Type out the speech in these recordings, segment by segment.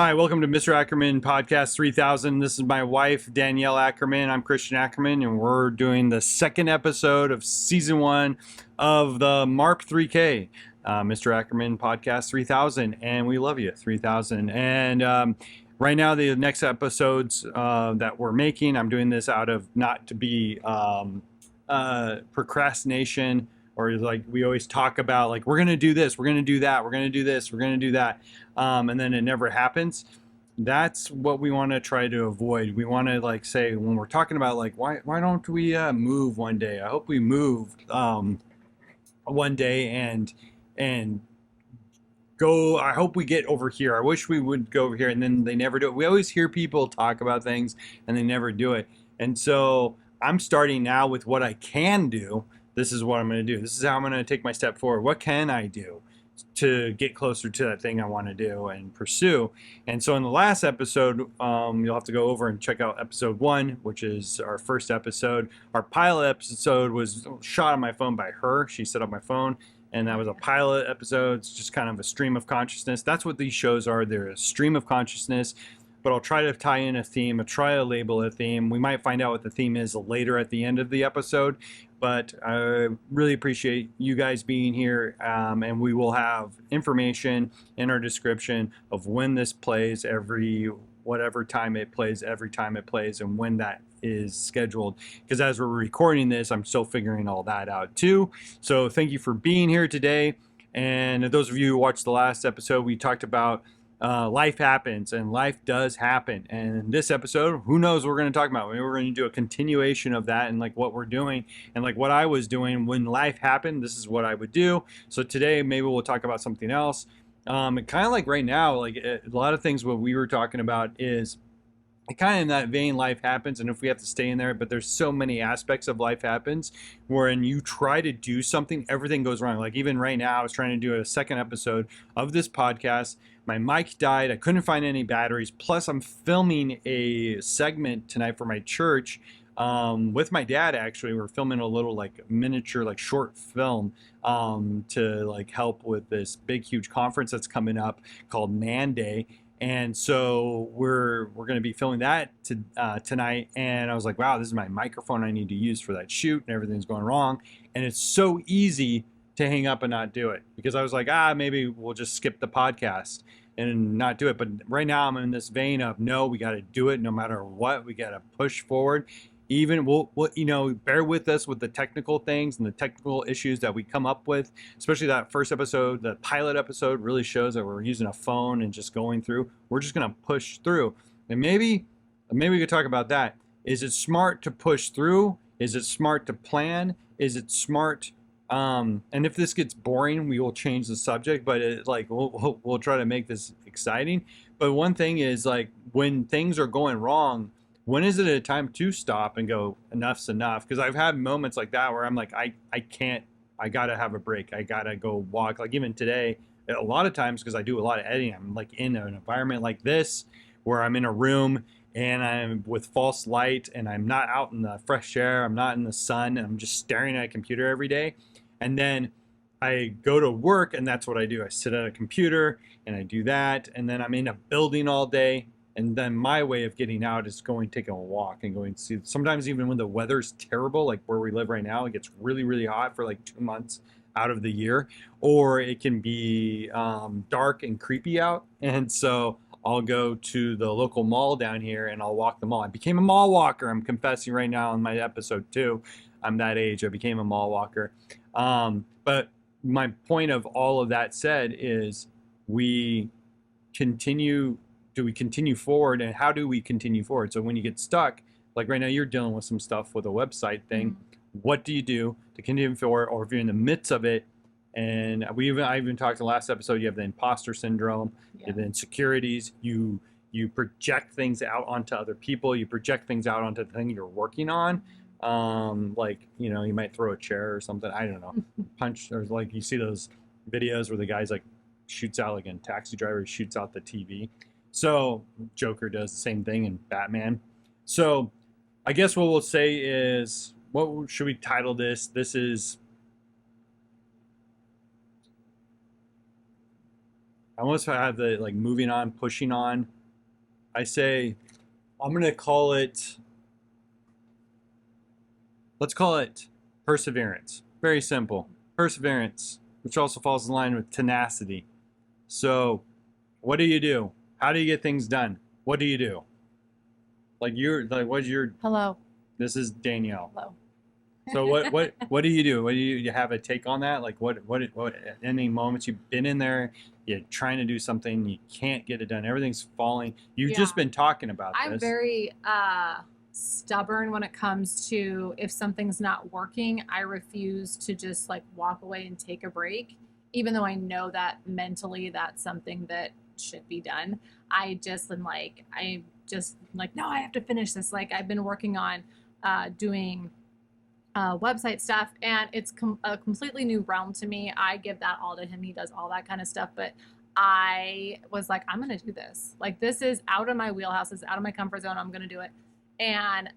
Hi, welcome to Mr. Ackerman Podcast 3000. This is my wife, Danielle Ackerman. I'm Christian Ackerman, and we're doing the second episode of season 1 of the MARP3K, Mr. Ackerman Podcast 3000. And we love you, 3000. And right now, the next episodes that we're making, I'm doing this out of not to be procrastination, or like we always talk about, like, we're going to do this, we're going to do that, we're going to do this, we're going to do that. And then it never happens. That's what we want to try to avoid. We want to, like, say when we're talking about, like, why don't we move one day? I hope we move one day and go. I hope we get over here. I wish we would go over here, and then they never do it. We always hear people talk about things and they never do it. And so I'm starting now with what I can do. This is what I'm going to do. This is how I'm going to take my step forward. What can I do to get closer to that thing I want to do and pursue? And so in the last episode, you'll have to go over and check out episode 1, which is our first episode. Our pilot episode was shot on my phone by her. She set up my phone, and that was a pilot episode. It's just kind of a stream of consciousness. That's what these shows are. They're a stream of consciousness. But I'll try to tie in a theme. I'll try to label a theme. We might find out what the theme is later at the end of the episode. But I really appreciate you guys being here. And we will have information in our description of when this plays, whatever time it plays, every time it plays, and when that is scheduled. Because as we're recording this, I'm still figuring all that out too. So thank you for being here today. And those of you who watched the last episode, we talked about life happens, and life does happen. And in this episode, who knows what we're going to talk about? Maybe we're going to do a continuation of that, and like what we're doing and like what I was doing when life happened. This is what I would do. So today maybe we'll talk about something else. Kind of like right now, like a lot of things what we were talking about is kind of in that vein. Life happens, and if we have to stay in there, but there's so many aspects of life happens wherein you try to do something, everything goes wrong. Like even right now, I was trying to do a second episode of this podcast. My mic died. I couldn't find any batteries. Plus, I'm filming a segment tonight for my church with my dad. Actually, we're filming a little like miniature, like short film to like help with this big, huge conference that's coming up called Man Day. And so we're going to be filming that tonight. And I was like, wow, this is my microphone I need to use for that shoot, and everything's going wrong. And it's so easy to hang up and not do it, because I was like, maybe we'll just skip the podcast and not do it. But right now I'm in this vein of, no, we got to do it no matter what. We got to push forward. Even we'll bear with us with the technical things and the technical issues that we come up with, especially that first episode. The pilot episode really shows that we're using a phone and just going through. We're just going to push through. And maybe we could talk about that. Is it smart to push through? Is it smart to plan? Is it smart? And if this gets boring, we will change the subject, but we'll try to make this exciting. But one thing is, like, when things are going wrong, when is it a time to stop and go, enough's enough? Because I've had moments like that where I'm like, I can't, I gotta have a break. I gotta go walk. Like even today, a lot of times, because I do a lot of editing, I'm like in an environment like this where I'm in a room and I'm with false light, and I'm not out in the fresh air, I'm not in the sun, and I'm just staring at a computer every day. And then I go to work, and that's what I do. I sit at a computer and I do that, and then I'm in a building all day. And then my way of getting out is taking a walk and going to see. Sometimes even when the weather's terrible, like where we live right now, it gets really, really hot for like 2 months out of the year, or it can be dark and creepy out. And so I'll go to the local mall down here and I'll walk the mall. I became a mall walker. I'm confessing right now in my episode 2. I'm that age. I became a mall walker. But my point of all of that said is, we continue. Do we continue forward, and how do we continue forward? So when you get stuck, like right now you're dealing with some stuff with a website thing, what do you do to continue forward? Or if you're in the midst of it, and I even talked in the last episode, you have the imposter syndrome, you have the insecurities, you project things out onto other people, you project things out onto the thing you're working on. Like, you might throw a chair or something, I don't know, punch, or like you see those videos where the guy's like shoots out, like a taxi driver shoots out the TV. So Joker does the same thing in Batman. So I guess what we'll say is, what should we title this? This is I almost have the like moving on, pushing on. I say, I'm going to call it, let's call it perseverance. Very simple. Perseverance, which also falls in line with tenacity. So, what do you do? How do you get things done? What do you do? Like you're like, what's your? Hello. This is Danielle. Hello. So what do you do? What do you have a take on that? Like what any moments you've been in there, you're trying to do something, you can't get it done. Everything's falling. You've Yeah. just been talking about I'm this. very stubborn when it comes to if something's not working, I refuse to just like walk away and take a break, even though I know that mentally that's something that should be done. I just like, no, I have to finish this. Like I've been working on doing website stuff, and it's a completely new realm to me. I give that all to him. He does all that kind of stuff, but I was like, I'm going to do this. Like, this is out of my wheelhouse. It's out of my comfort zone. I'm going to do it. And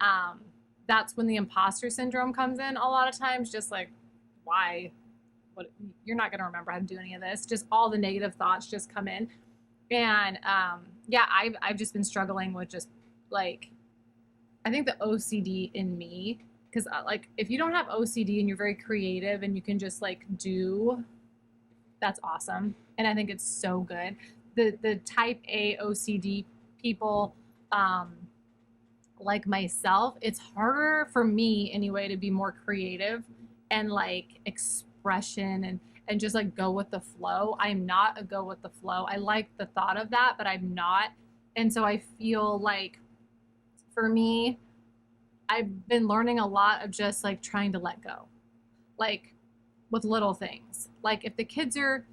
that's when the imposter syndrome comes in a lot of times. Just like, why? What? You're not going to remember how to do any of this. Just all the negative thoughts just come in. And yeah, I've just been struggling with just like, I think the OCD in me, because like if you don't have OCD and you're very creative and you can just like do, that's awesome. And I think it's so good. The type A OCD people, like myself, it's harder for me anyway to be more creative and like expression and just like go with the flow. I'm not a go with the flow. I like the thought of that, but I'm not. And so I feel like for me, I've been learning a lot of just like trying to let go. Like with little things. Like if the kids are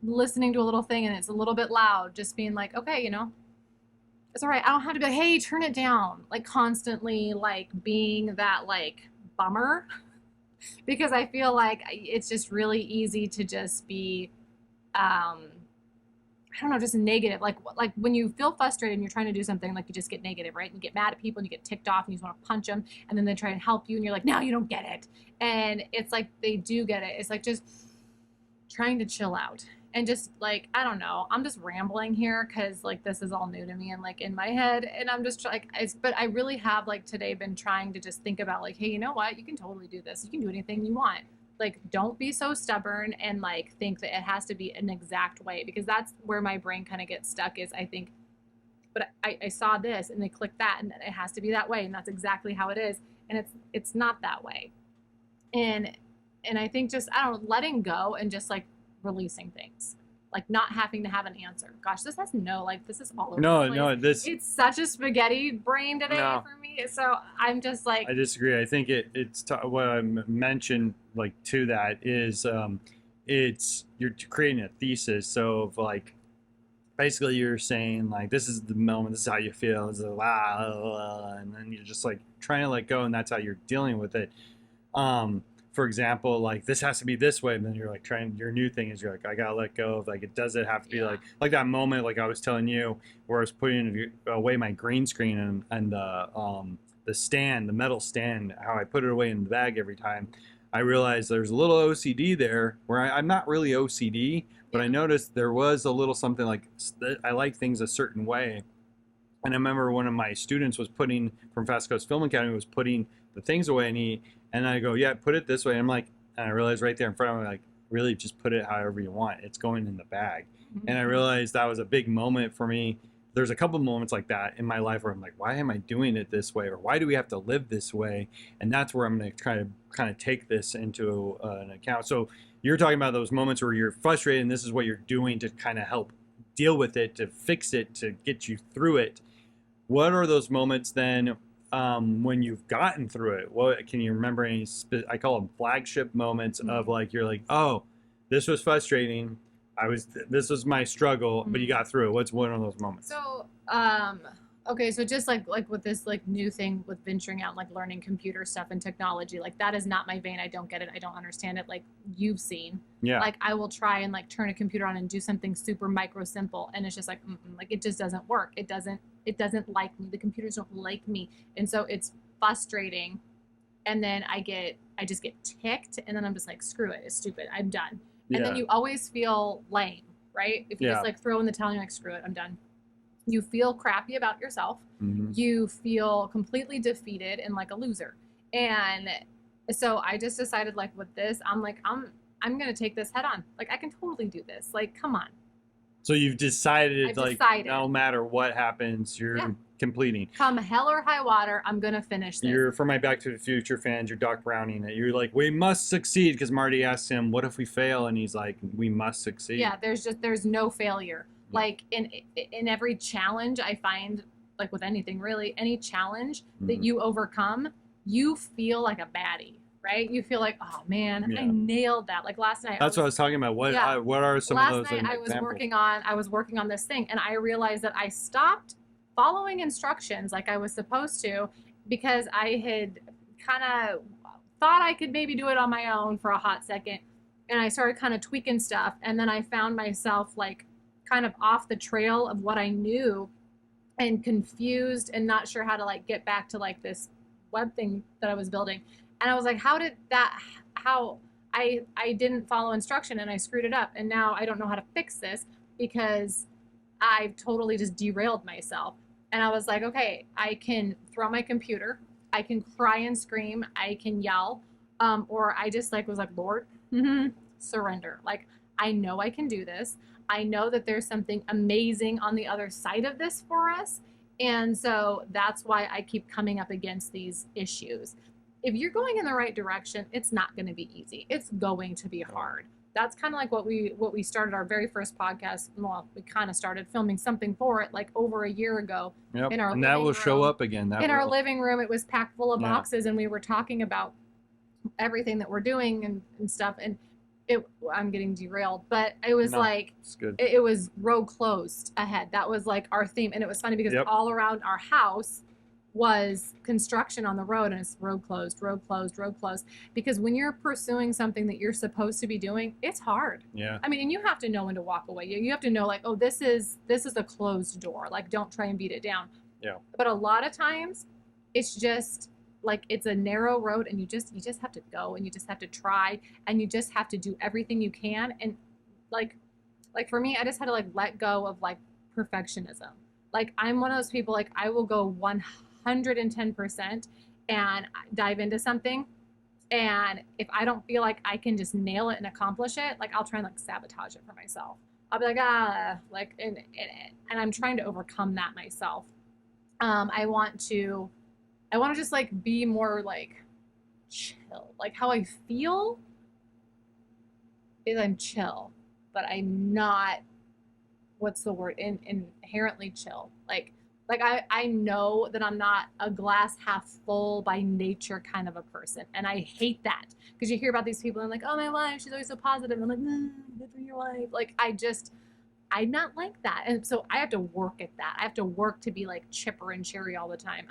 listening to a little thing and it's a little bit loud, just being like, okay, you know, it's all right. I don't have to be like, hey, turn it down. Like constantly like being that like bummer because I feel like it's just really easy to just be I don't know, just negative. Like when you feel frustrated and you're trying to do something, like you just get negative, right? And you get mad at people and you get ticked off and you just want to punch them, and then they try and help you and you're like, no, you don't get it. And it's like they do get it. It's like just trying to chill out and just like, I don't know, I'm just rambling here because like this is all new to me and like in my head, and I'm just like, but I really have like today been trying to just think about like, hey, you know what, you can totally do this, you can do anything you want. Like don't be so stubborn and like think that it has to be an exact way, because that's where my brain kind of gets stuck. Is I think, but I saw this and they clicked that and it has to be that way and that's exactly how it is, and it's not that way. And I think just, I don't know, letting go and just like releasing things, like not having to have an answer. Gosh, this has no, like this is all over No, the place. no, this It's such a spaghetti brain today no. for me. So I'm just like, I disagree. I think what I mentioned like to that is it's you're creating a thesis. So of like basically you're saying like this is the moment, this is how you feel, this is and then you're just like trying to let go, and that's how you're dealing with it. For example, like this has to be this way, and then you're like trying, your new thing is you're like, I gotta let go of like, it does it have to be yeah, like that moment like I was telling you where I was putting away my green screen and the stand, the metal stand, how I put it away in the bag every time. I realized there's a little OCD there where I'm not really OCD, but I yeah, noticed there was a little something like I like things a certain way. And I remember one of my students was putting from Fast Coast Film Academy was putting the things away, and I go, yeah, put it this way. And I'm like, and I realized right there in front of me, like, really just put it however you want. It's going in the bag. And I realized that was a big moment for me. There's a couple moments like that in my life where I'm like, why am I doing it this way? Or why do we have to live this way? And that's where I'm going to try to kind of take this into an account. So you're talking about those moments where you're frustrated and this is what you're doing to kind of help deal with it, to fix it, to get you through it. What are those moments then when you've gotten through it? What can you remember any? I call them flagship moments of like you're like, oh, this was frustrating. This was my struggle, but you got through it. What's one of those moments? So, okay, so just like with this like new thing with venturing out, like learning computer stuff and technology, like that is not my vein. I don't get it. I don't understand it. Like you've seen, Yeah. like I will try and like turn a computer on and do something super micro simple, and it's just like, like it just doesn't work. It doesn't like me. The computers don't like me, and so it's frustrating. And then I just get ticked, and then I'm just like, screw it, it's stupid. I'm done. And then Yeah. you always feel lame, right? If you Yeah. just like throw in the towel and you're like, screw it, I'm done. You feel crappy about yourself. Mm-hmm. You feel completely defeated and like a loser. And so I just decided, like, with this, I'm like, I'm gonna take this head on. Like, I can totally do this. Like, come on. So you've decided, I've like, decided. no matter what happens, you're completing. Come hell or high water, I'm gonna finish this. You're, for my Back to the Future fans, you're Doc Browning it. You're like, we must succeed, because Marty asks him, what if we fail? And he's like, we must succeed. Yeah, there's no failure. Like in every challenge, I find, like with anything really, any challenge that you overcome, you feel like a baddie, right? You feel like, oh man, I nailed that. Like last night. That's what I was talking about. What are some of those? Last night I was working on this thing, and I realized that I stopped following instructions like I was supposed to, because I had kind of thought I could maybe do it on my own for a hot second, and I started kind of tweaking stuff, and then I found myself like kind of off the trail of what I knew, and confused and not sure how to like get back to like this web thing that I was building. And I was like, how I didn't follow instruction and I screwed it up, and now I don't know how to fix this because I've totally just derailed myself. And I was like, okay, I can throw my computer, I can cry and scream, I can yell, or I just like was like, Lord, surrender. Like, I know I can do this. I know that there's something amazing on the other side of this for us. And so that's why I keep coming up against these issues. If you're going in the right direction, it's not going to be easy. It's going to be hard. That's kind of like what we started our very first podcast. Well, we kind of started filming something for it like over a year ago. Yep. In our and that will show up again. Our living room, it was packed full of boxes, and we were talking about everything that we're doing and stuff. And I'm getting derailed, but it was like, it was road closed ahead. That was like our theme. And it was funny because all around our house was construction on the road, and it's road closed, road closed, road closed. Because when you're pursuing something that you're supposed to be doing, it's hard. Yeah. I mean, and you have to know when to walk away. You have to know, like, oh, this is a closed door. Like, don't try and beat it down. Yeah. But a lot of times it's just like, it's a narrow road, and you just have to go, and you just have to try, and you just have to do everything you can. And like for me, I just had to like let go of like perfectionism. Like, I'm one of those people, like, I will go 110% and dive into something, and if I don't feel like I can just nail it and accomplish it, like, I'll try and like sabotage it for myself. I'll be like, and I'm trying to overcome that myself. I want to just like be more like chill. Like, how I feel is I'm chill, but I'm not, what's the word, inherently chill. Like I know that I'm not a glass half full by nature kind of a person. And I hate that, because you hear about these people and like, oh, my wife, she's always so positive. And I'm like, good for your wife. Like, I'm not like that. And so I have to work at that. I have to work to be like chipper and cheery all the time.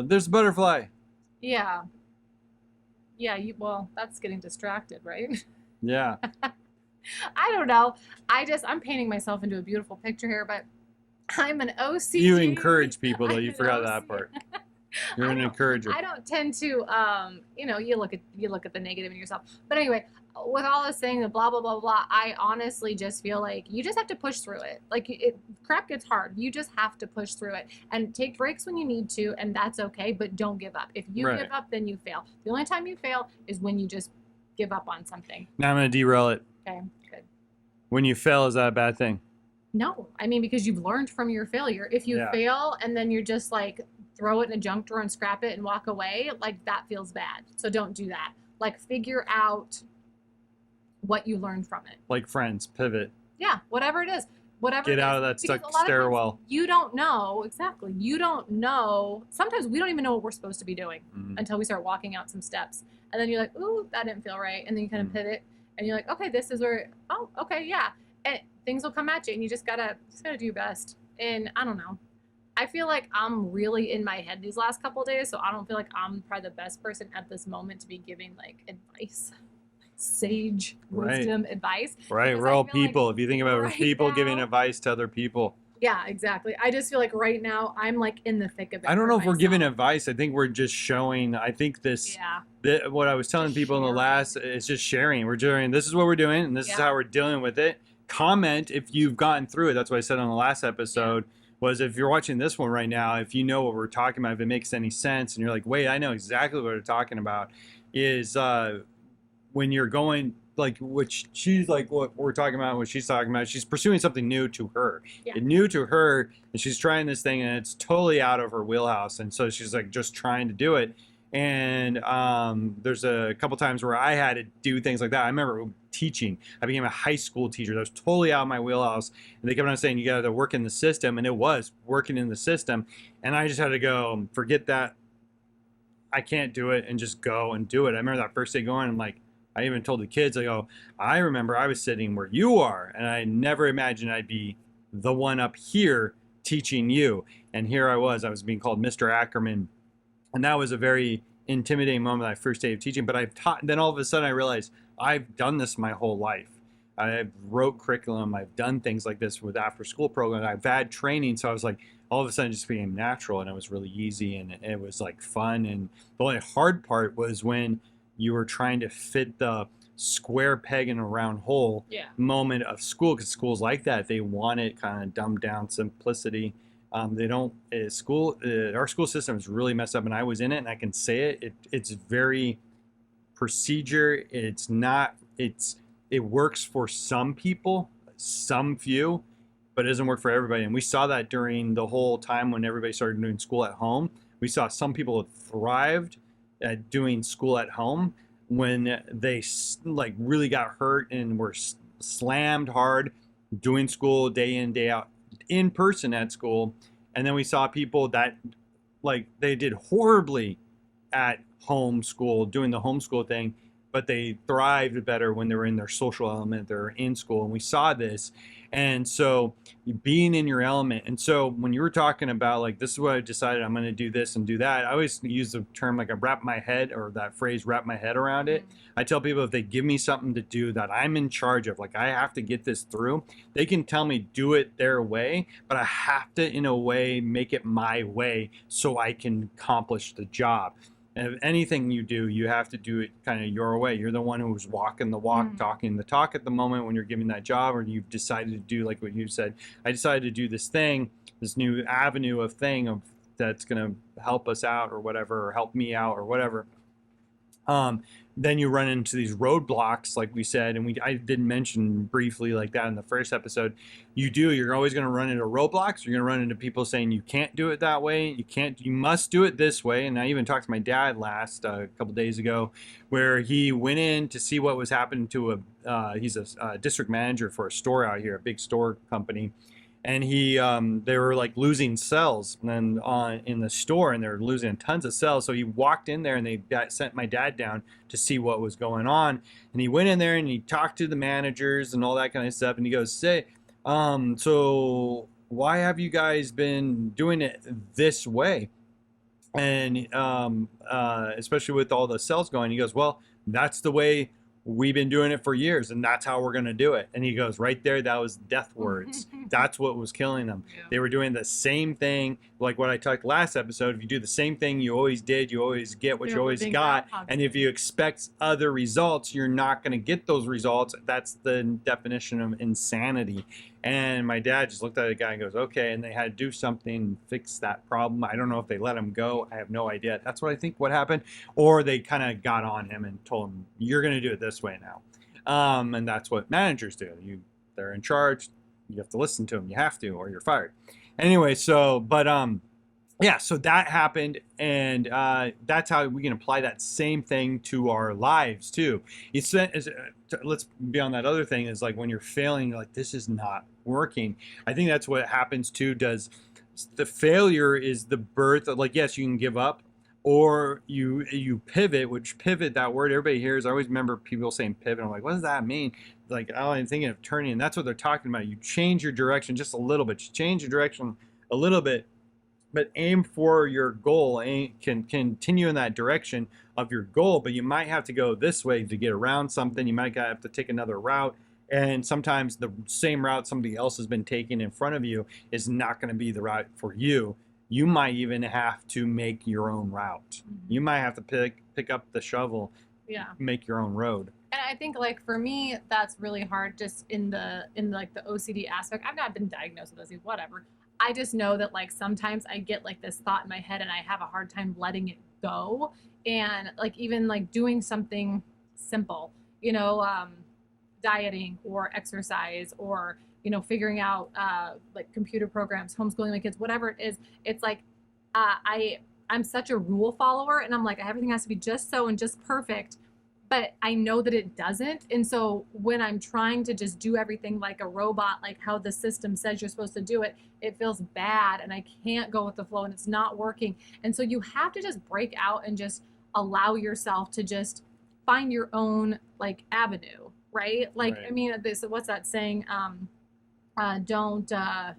There's a butterfly. Yeah. Yeah. Well, that's getting distracted, right? Yeah. I don't know. I'm painting myself into a beautiful picture here, but I'm an OCD. You encourage people, though. You forgot that part. You're an encourager. I don't tend to, you look at the negative in yourself. But anyway, with all this saying, the blah, blah, blah, blah, I honestly just feel like you just have to push through it. Like, crap gets hard. You just have to push through it and take breaks when you need to, and that's okay, but don't give up. If you give up, then you fail. The only time you fail is when you just give up on something. Now I'm going to derail it. Okay, good. When you fail, is that a bad thing? No. I mean, because you've learned from your failure. If you fail and then you're just like, throw it in a junk drawer and scrap it and walk away, like, that feels bad. So don't do that. Like, figure out what you learned from it. Like Friends, pivot. Yeah, whatever it is. Get out of that stuck stairwell. You don't know. Exactly. You don't know. Sometimes we don't even know what we're supposed to be doing until we start walking out some steps. And then you're like, ooh, that didn't feel right. And then you kind of pivot and you're like, okay, this is where, oh, okay, yeah. And things will come at you, and you just gotta do your best. And I don't know. I feel like I'm really in my head these last couple of days, so I don't feel like I'm probably the best person at this moment to be giving like advice, sage wisdom advice. Right, we're all people. Like, if you think about it, we're people giving advice to other people. Yeah, exactly. I just feel like right now I'm like in the thick of it. I don't know if we're giving advice. I think we're just showing. I think what I was telling people in the last is just sharing. We're doing, this is what we're doing, and this is how we're dealing with it. comment if you've gotten through it. That's what I said on the last episode. Was if you're watching this one right now, if you know what we're talking about, if it makes any sense, and you're like, wait, I know exactly what we're talking about, is when you're going like, which she's like, what we're talking about, what she's talking about, she's pursuing something new to her. Yeah. It's new to her, and she's trying this thing, and it's totally out of her wheelhouse, and so she's like just trying to do it. And there's a couple times where I had to do things like that. I remember teaching. I became a high school teacher. That was totally out of my wheelhouse. And they kept on saying, you got to work in the system. And it was working in the system. And I just had to go, forget that. I can't do it, and just go and do it. I remember that first day going, I'm like, I even told the kids, I go, I remember I was sitting where you are. And I never imagined I'd be the one up here teaching you. And here I was being called Mr. Ackerman. And that was a very intimidating moment, that first day of teaching. But I've taught, then all of a sudden I realized I've done this my whole life. I've wrote curriculum. I've done things like this with after school programs. I've had training. So I was like, all of a sudden it just became natural, and it was really easy, and it was like fun. And the only hard part was when you were trying to fit the square peg in a round hole moment of school, because school's like that. They want it kind of dumbed down simplicity. They don't our school system is really messed up, and I was in it, and I can say it's very procedure. It works for some people, some few, but it doesn't work for everybody. And we saw that during the whole time when everybody started doing school at home. We saw some people thrived at doing school at home when they like really got hurt and were slammed hard doing school day in, day out, in person at school. And then we saw people that like they did horribly at home school, doing the homeschool thing, but they thrived better when they were in their social element, they're in school. And we saw this. And so being in your element. And so when you were talking about like, this is what I decided, I'm going to do this and do that, I always use the term like I wrap my head, or that phrase, wrap my head around it. I tell people if they give me something to do that I'm in charge of, like I have to get this through, they can tell me do it their way, but I have to in a way make it my way so I can accomplish the job. And if anything you do, you have to do it kind of your way. You're the one who's walking the walk, talking the talk at the moment when you're giving that job, or you've decided to do like what you said. I decided to do this thing, this new avenue of thing of that's going to help us out or whatever, or help me out or whatever. Then you run into these roadblocks, like we said, and I did mention briefly like that in the first episode. You're always going to run into roadblocks. You're going to run into people saying you can't do it that way. You must do it this way. And I even talked to my dad a couple days ago, where he went in to see what was happening to he's a district manager for a store out here, a big store company. And they were like losing sales and in the store, and they're losing tons of sales. So he walked in there, and they sent my dad down to see what was going on. And he went in there and he talked to the managers and all that kind of stuff. And he goes, so why have you guys been doing it this way? And especially with all the sales going, he goes, well, that's the way we've been doing it for years, and that's how we're going to do it. And he goes, right there, that was death words. That's what was killing them. Yeah. They were doing the same thing, like what I talked last episode. If you do the same thing you always did, you always get what you always got. And if you expect other results, you're not going to get those results. That's the definition of insanity. And my dad just looked at the guy and goes, okay. And they had to do something, fix that problem. I don't know if they let him go. I have no idea. That's what I think what happened. Or they kind of got on him and told him, you're going to do it this way now. And that's what managers do. They're in charge. You have to listen to them. You have to, or you're fired. Anyway, so that happened, and that's how we can apply that same thing to our lives too. Let's be on that other thing, is like when you're failing, you're like, this is not working. I think that's what happens too. The failure is the birth of, like, yes, you can give up, or you pivot, that word everybody hears. I always remember people saying pivot. I'm like, what does that mean? Like, I'm thinking of turning, and that's what they're talking about. You change your direction just a little bit. You change your direction a little bit, but aim for your goal, and can continue in that direction of your goal. But you might have to go this way to get around something. You might have to take another route. And sometimes the same route somebody else has been taking in front of you is not going to be the route for you. You might even have to make your own route. You might have to pick up the shovel, make your own road. And I think like for me, that's really hard just in like the OCD aspect. I've not been diagnosed with OCD, whatever. I just know that like sometimes I get like this thought in my head and I have a hard time letting it go. And like even like doing something simple, you know, dieting or exercise or figuring out like computer programs, homeschooling my kids, whatever it is. It's like I'm such a rule follower, and I'm like everything has to be just so and just perfect, but I know that it doesn't. And so when I'm trying to just do everything like a robot, like how the system says you're supposed to do it, it feels bad and I can't go with the flow and it's not working. And so you have to just break out and just allow yourself to just find your own like avenue, right? Like, Right. I mean, this, what's that saying? Don't, oh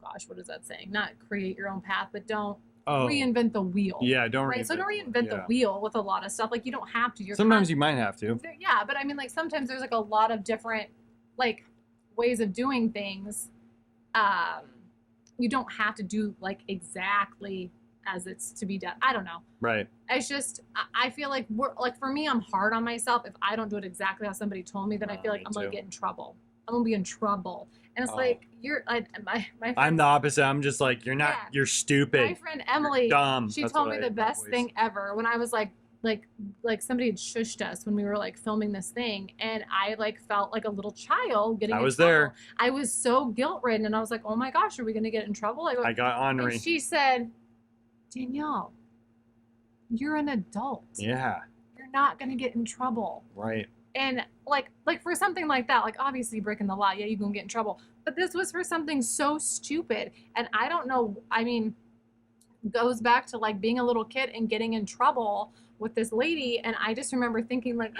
gosh, what is that saying? Not create your own path, but don't Oh, reinvent the wheel. yeah, don't Right. So don't reinvent the yeah. wheel with a lot of stuff. Like you don't have to. Sometimes you might have to. Yeah, but I mean, like sometimes there's like a lot of different like ways of doing things. Um, you don't have to do like exactly as it's to be done. I don't know. Right. It's just I feel like we're like for me, I'm hard on myself if I don't do it exactly how somebody told me. Then I feel like I'm gonna get in trouble. I'm gonna be in trouble. And it's like you're my friend, I'm the opposite. I'm just like you're not. Yeah. You're stupid. My friend Emily, dumb. she That's told what me I the best always- thing ever when I was like somebody had shushed us when we were like filming this thing, and I like felt like a little child getting. I in was trouble. there. I was so guilt ridden, and I was like, "Oh my gosh, are we gonna get in trouble?" I got ornery. And she said, "Danielle, you're an adult. Yeah. You're not gonna get in trouble." Right. And like for something like that, like obviously breaking the law, yeah, you can get in trouble. But this was for something so stupid, and I don't know. I mean, goes back to like being a little kid and getting in trouble with this lady, and I just remember thinking like,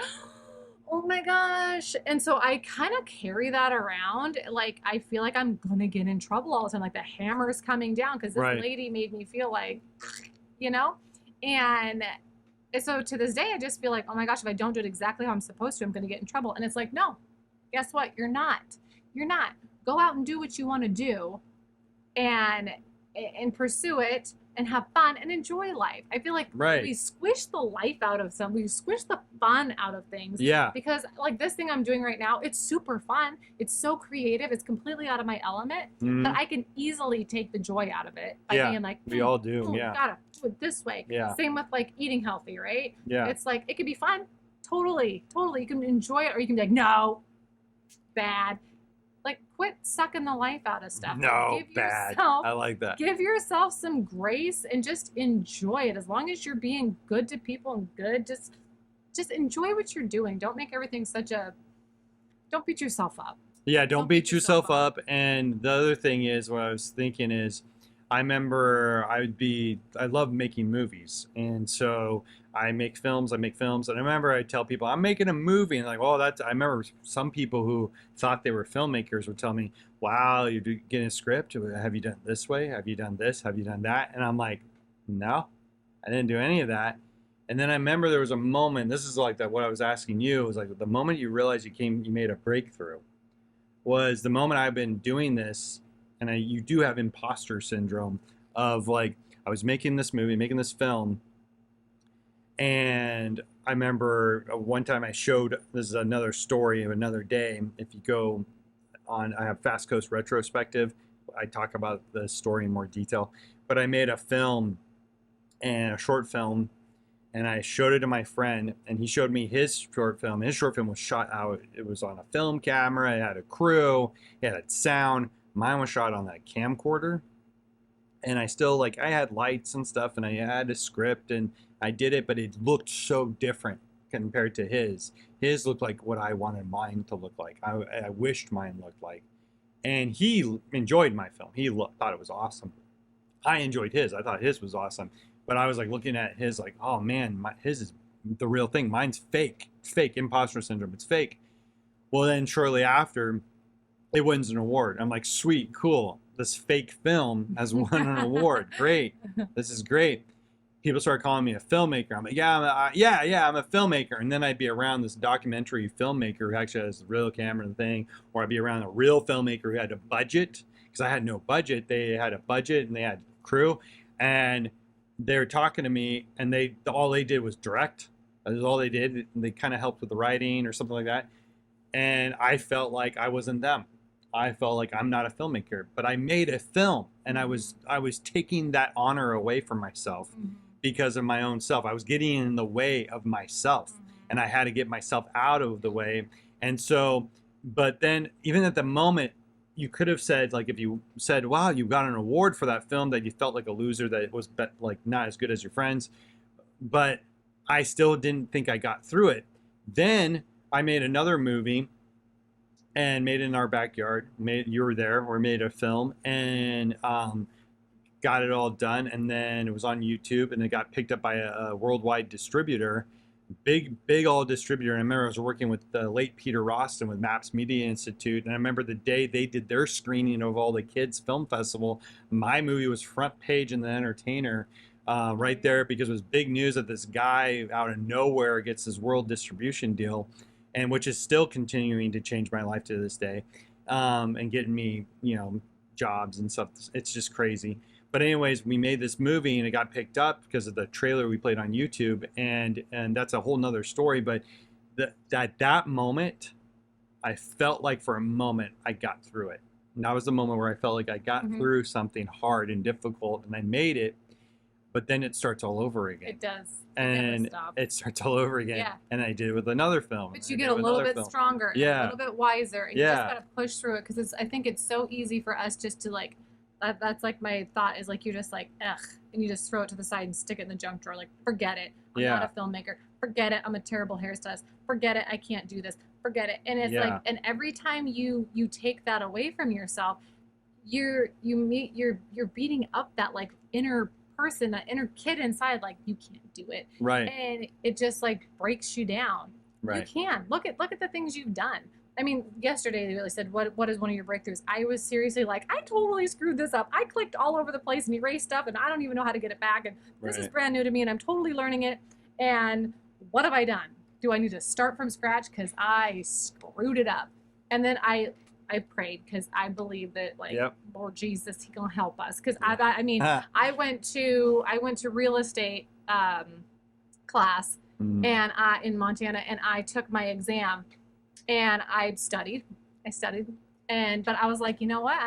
oh my gosh. And so I kind of carry that around, like I feel like I'm gonna get in trouble all the time, like the hammer's coming down because this Right. lady made me feel like, you know. And so to this day I just feel like, oh my gosh, if I don't do it exactly how I'm supposed to, I'm gonna get in trouble. And it's like, no, guess what, you're not. Go out and do what you want to do and pursue it and have fun and enjoy life. I feel like we squish the life out of we squish the fun out of things. Yeah. Because like this thing I'm doing right now, it's super fun. It's so creative. It's completely out of my element, but I can easily take the joy out of it by being like, we all do. Yeah. Gotta do it this way. Yeah. Same with like eating healthy, right? Yeah. It's like, it can be fun. Totally. You can enjoy it, or you can be like, no, bad. Like, quit sucking the life out of stuff. No, give bad. Yourself, I like that. Give yourself some grace and just enjoy it. As long as you're being good to people and good, just enjoy what you're doing. Don't make everything don't beat yourself up. Yeah, don't beat yourself up. And the other thing is, what I was thinking is, I remember I love making movies. And so I make films. And I remember I tell people, I'm making a movie. And like, well, I remember some people who thought they were filmmakers would tell me, wow, you're getting a script. Have you done it this way? Have you done this? Have you done that? And I'm like, no, I didn't do any of that. And then I remember there was a moment, this is like what I was asking you, was like the moment you realized you made a breakthrough was the moment I've been doing this, and you do have imposter syndrome of like, I was making this movie, making this film, and I remember one time I showed, this is another story of another day, if you go on, I have Fast Coast Retrospective, I talk about the story in more detail, but I made a film, and a short film, and I showed it to my friend, and he showed me his short film. His short film was shot out. It was on a film camera. It had a crew. It had sound. Mine was shot on that camcorder. And I still, like, I had lights and stuff, and I had a script, and I did it, but it looked so different compared to his. His looked like what I wanted mine to look like. I wished mine looked like. And he enjoyed my film. He thought it was awesome. I enjoyed his. I thought his was awesome. But I was like looking at his like, oh man, his is the real thing. Mine's fake. It's fake. Imposter syndrome. It's fake. Well, then shortly after, it wins an award. I'm like, sweet, cool. This fake film has won an award. Great. This is great. People start calling me a filmmaker. I'm like, yeah, I'm a filmmaker. And then I'd be around this documentary filmmaker who actually has the real camera and thing, or I'd be around a real filmmaker who had a budget, because I had no budget. They had a budget and they had crew, and they were talking to me, and all they did was direct. And I was like, oh, That was all they did. They kind of helped with the writing or something like that. And I felt like I wasn't them. I felt like I'm not a filmmaker, but I made a film, and I was taking that honor away from myself because of my own self. I was getting in the way of myself, and I had to get myself out of the way. And so, but then even at the moment, you could have said, like, if you said, wow, you got an award for that film, that you felt like a loser, that it was like not as good as your friends, but I still didn't think I got through it. Then I made another movie and made it in our backyard. You were there. We made a film and got it all done, and then it was on YouTube, and it got picked up by a worldwide distributor, big old distributor. And I remember I was working with the late Peter Roston with MAPS Media Institute, and I remember the day they did their screening of all the kids film festival, my movie was front page in the Entertainer. Right there, because it was big news that this guy out of nowhere gets this world distribution deal, and which is still continuing to change my life to this day, and getting me, jobs and stuff. It's just crazy. But anyways, we made this movie, and it got picked up because of the trailer we played on YouTube, and that's a whole nother story. But that moment, I felt like for a moment I got through it. And that was the moment where I felt like I got through something hard and difficult, and I made it. But then it starts all over again. It does. And it starts all over again. Yeah. And I did it with another film. But you get a little bit stronger, and a little bit wiser, and you just gotta push through it, because I think it's so easy for us just to like, that's like my thought is like, you're just like, ugh, and you just throw it to the side and stick it in the junk drawer, like, forget it. I'm not a filmmaker. Forget it. I'm a terrible hairstylist. Forget it. I can't do this. Forget it. And it's like, and every time you take that away from yourself, you're beating up that like inner person, that inner kid inside, like, you can't do it, right? And it just like breaks you down. Right. You can look at the things you've done. I mean, yesterday they really said, what is one of your breakthroughs? I was seriously like, I totally screwed this up. I clicked all over the place and erased stuff, and I don't even know how to get it back, and this is brand new to me, and I'm totally learning it. And what have I done? Do I need to start from scratch because I screwed it up? And then I prayed, because I believe that, like, Lord Jesus, He gonna help us. Because I mean, I went to real estate class and in Montana, and I took my exam, and I studied, but I was like, you know what?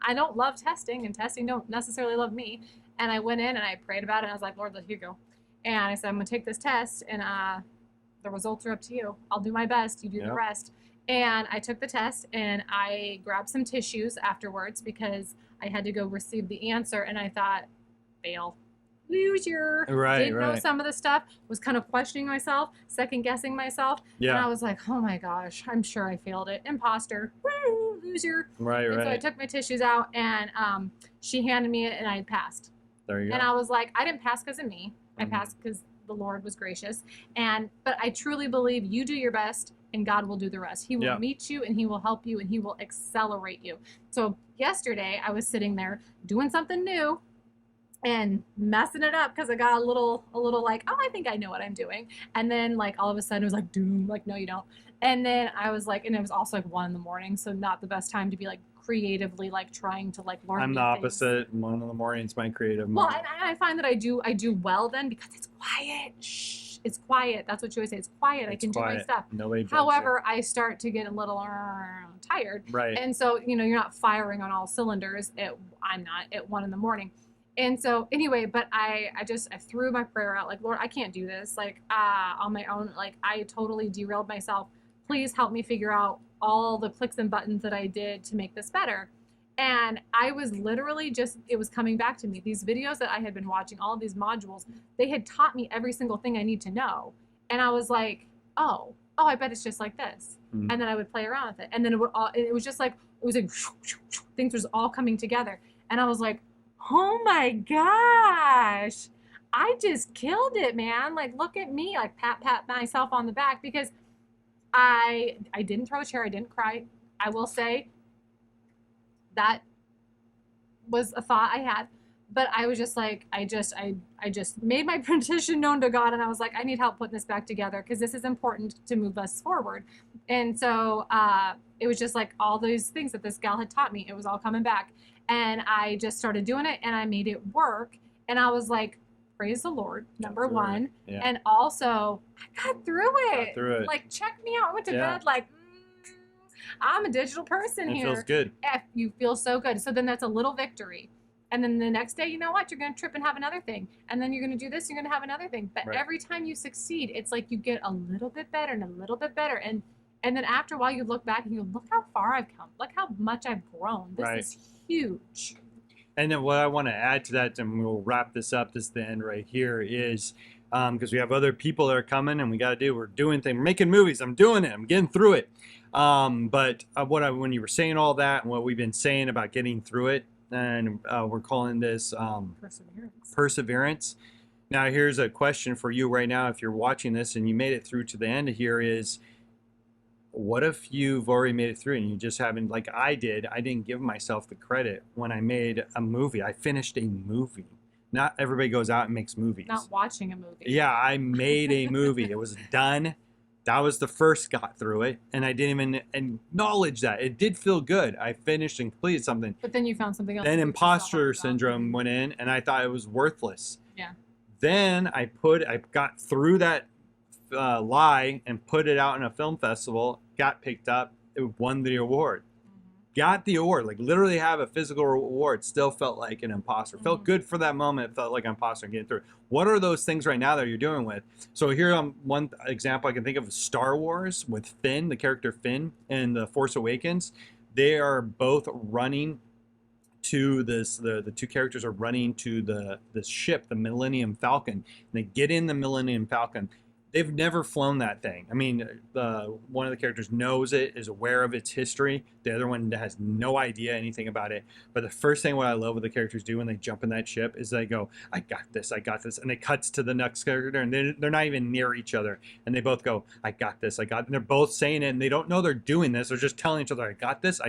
I don't love testing, and testing don't necessarily love me. And I went in and I prayed about it, and I was like, Lord, here you go. And I said, I'm gonna take this test, and the results are up to you. I'll do my best. You do the rest. And I took the test, and I grabbed some tissues afterwards because I had to go receive the answer, and I thought, fail, loser. Didn't know some of the stuff, was kind of questioning myself, second guessing myself. And I was like, oh my gosh, I'm sure I failed it. Imposter. Woo, loser. So I took my tissues out, and she handed me it, and I passed. There you go. And I was like, I didn't pass because of me. I passed because the Lord was gracious. But I truly believe you do your best, and God will do the rest. He will meet you, and He will help you, and He will accelerate you. So yesterday I was sitting there doing something new and messing it up because I got a little like, oh, I think I know what I'm doing. And then like all of a sudden it was like, doom, like, no, you don't. And then I was like, and it was also like 1 a.m, so not the best time to be like creatively like trying to like learn. I'm the opposite. 1 a.m. is my creative moment. Well, and I find that I do well then because it's quiet. Shh. It's quiet. That's what you always say. It's quiet. I can do my stuff. Nobody. However, I start to get a little tired. Right. And so, you're not firing on all cylinders. I'm not at 1 a.m. And so anyway, but I threw my prayer out, like, Lord, I can't do this, like, on my own. Like, I totally derailed myself. Please help me figure out all the clicks and buttons that I did to make this better. And I was literally it was coming back to me. These videos that I had been watching, all of these modules, they had taught me every single thing I need to know. And I was like, oh, I bet it's just like this. And then I would play around with it. And then it was like things was all coming together. And I was like, oh my gosh, I just killed it, man. Like, look at me, like pat myself on the back, because I didn't throw a chair. I didn't cry. I will say that was a thought I had, but I was just like, I just made my petition known to God, and I was like, I need help putting this back together because this is important to move us forward. And so it was just like all those things that this gal had taught me, it was all coming back, and I just started doing it, and I made it work. And I was like, praise the Lord, number through one. it. Yeah. And also, I got through it. Got through it. Like, check me out. I went to Yeah. bed like, I'm a digital person It here. feels good. You feel so good. So then that's a little victory. And then the next day, you know what? You're going to trip and have another thing. And then you're going to do this, you're going to have another thing. But Right. every time you succeed, it's like you get a little bit better and a little bit better. And then after a while, you look back and you go, look how far I've come. Look how much I've grown. This Right. is huge. And then what I want to add to that, and we'll wrap this up, this is the end right here, is because we have other people that are coming and we're doing things, we're making movies, I'm doing it, I'm getting through it. But when you were saying all that and what we've been saying about getting through it, and we're calling this perseverance. Now, here's a question for you right now. If you're watching this and you made it through to the end here, is what if you've already made it through and you just haven't, like I did, I didn't give myself the credit when I made a movie. I finished a movie. Not everybody goes out and makes movies. Not watching a movie. Yeah, I made a movie. It was done. That was the first got through it, and I didn't even acknowledge that. It did feel good. I finished and completed something. But then you found something else. Then imposter syndrome went in, and I thought it was worthless. Yeah. Then I got through that lie and put it out in a film festival, got picked up, it won the award. Got the award, like literally have a physical award, still felt like an imposter. Felt good for that moment, felt like an imposter getting through. What are those things right now that you're doing with? So here one example I can think of, Star Wars with Finn, the character Finn in The Force Awakens. They are both running to this, the two characters are running to this ship, the Millennium Falcon. And they get in the Millennium Falcon. They've never flown that thing. I mean, one of the characters knows it, is aware of its history. The other one has no idea anything about it. But the first thing what I love what the characters do when they jump in that ship is they go, I got this, and it cuts to the next character, and they're not even near each other. And they both go, I got this, and they're both saying it, and they don't know they're doing this. They're just telling each other, I got this,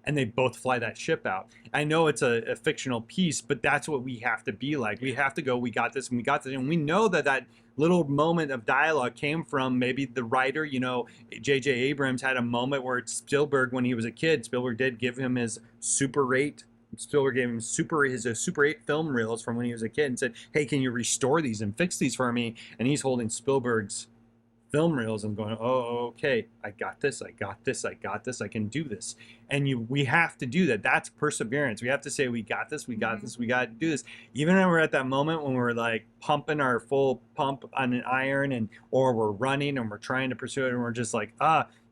and they both fly that ship out. I know it's a fictional piece, but that's what we have to be like. We have to go, we got this, and we got this. And we know that little moment of dialogue came from maybe the writer. You know, J.J. Abrams had a moment where Spielberg, when he was a kid, Spielberg did give him his Super 8. Spielberg gave him his Super 8 film reels from when he was a kid and said, hey, can you restore these and fix these for me? And he's holding Spielberg's film reels and going, oh, okay, I got this, I can do this. And we have to do that. That's perseverance. We have to say, we got this, we got this, we got to do this. Even when we're at that moment when we're like pumping our full pump on an iron, or we're running and we're trying to pursue it, and we're just like,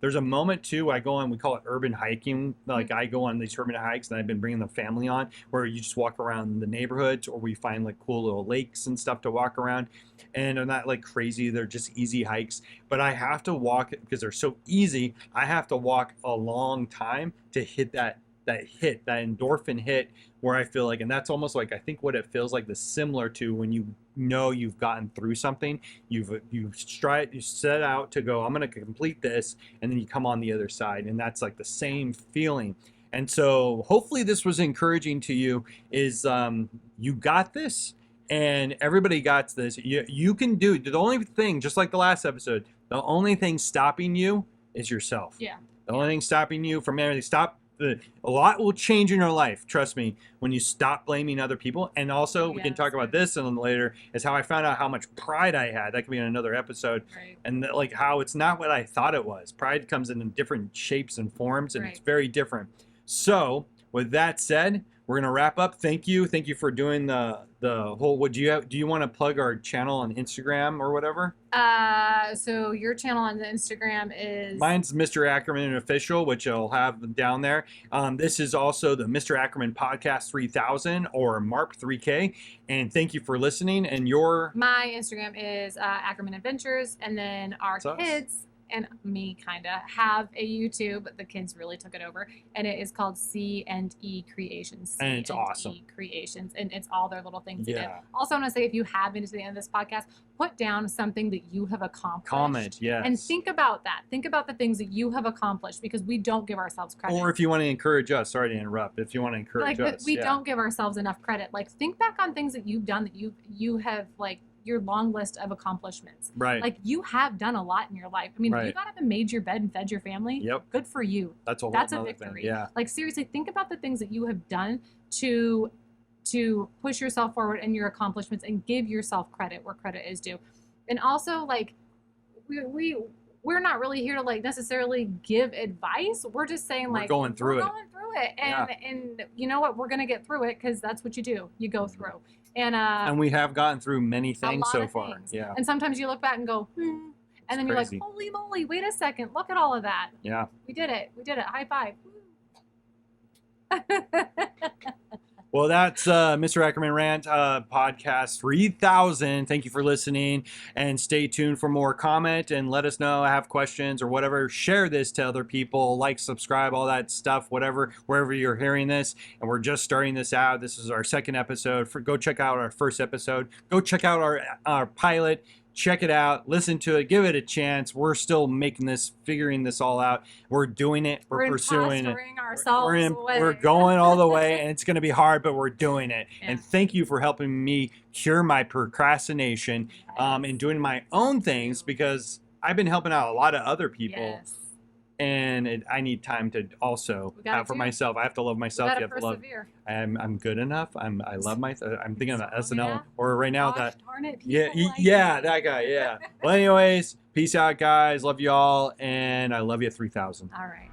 there's a moment too, I go on, we call it urban hiking. Like I go on these urban hikes, and I've been bringing the family on, where you just walk around the neighborhoods, or we find like cool little lakes and stuff to walk around. And they're not like crazy, they're just easy hikes. But I have to walk, because they're so easy, I have to walk a long time to hit that endorphin hit, where I feel like, and that's almost like, I think what it feels like, similar to when you know you've gotten through something, you set out to go, I'm going to complete this, and then you come on the other side, and that's like the same feeling. And so hopefully this was encouraging to you, is you got this, and everybody got this. You can do it. The only thing, just like the last episode, the only thing stopping you is yourself. Yeah. The only thing stopping you from everything, a lot will change in your life, trust me, when you stop blaming other people. And also, we can talk about this and later, is how I found out how much pride I had. That could be in another episode. Right. And like how it's not what I thought it was. Pride comes in different shapes and forms, and it's very different. So with that said, we're gonna wrap up. Thank you for doing the whole. What do you want to plug our channel on Instagram or whatever? So your channel on the Instagram is, mine's Mr. Ackerman Official, which I'll have down there. This is also the Mr. Ackerman Podcast 3000, or MARP3K. And thank you for listening. And my Instagram is Ackerman Adventures, and then our kids and me kind of have a YouTube. The kids really took it over, and it is called C&E Creations. And it's awesome. Creations, and it's all their little things. Yeah. Also, I want to say, if you have been to the end of this podcast, put down something that you have accomplished. Comment, yes. And think about that. Think about the things that you have accomplished, because we don't give ourselves credit. Or if you want to encourage us, sorry to interrupt, if you want to encourage us. We don't give ourselves enough credit. Like, think back on things that you've done, that you have, like, your long list of accomplishments. Right. Like, you have done a lot in your life. I mean, if you got up and made your bed and fed your family, good for you. That's a victory. Thing. Yeah. Like, seriously, think about the things that you have done to to push yourself forward in your accomplishments and give yourself credit where credit is due. And also, like, we're not really here to like necessarily give advice. We're just saying like we're going through it. And you know what? We're gonna get through it because that's what you do. You go through. And we have gotten through many things so far. Things. Yeah. And sometimes you look back and go, and then you're like, holy moly, wait a second, look at all of that. Yeah. We did it. High five. Well, that's Mr. Ackerman Rant podcast 3000. Thank you for listening, and stay tuned for more. Comment and let us know, have questions or whatever. Share this to other people, like, subscribe, all that stuff, whatever, wherever you're hearing this. And we're just starting this out. This is our second episode. Go check out our first episode. Go check out our pilot. Check it out, listen to it, give it a chance. We're still figuring this all out. We're doing it. We're pursuing it. We're going all the way, and it's going to be hard, but we're doing it. Yeah. And thank you for helping me cure my procrastination and doing my own things, because I've been helping out a lot of other people. Yes. And I need time to also have for myself. I have to love myself. You have to love. I'm good enough. I love myself. I'm thinking about SNL or right now that. Darn it, yeah, that guy. Yeah. Well, anyways, peace out, guys. Love you all, and I love you 3000. All right.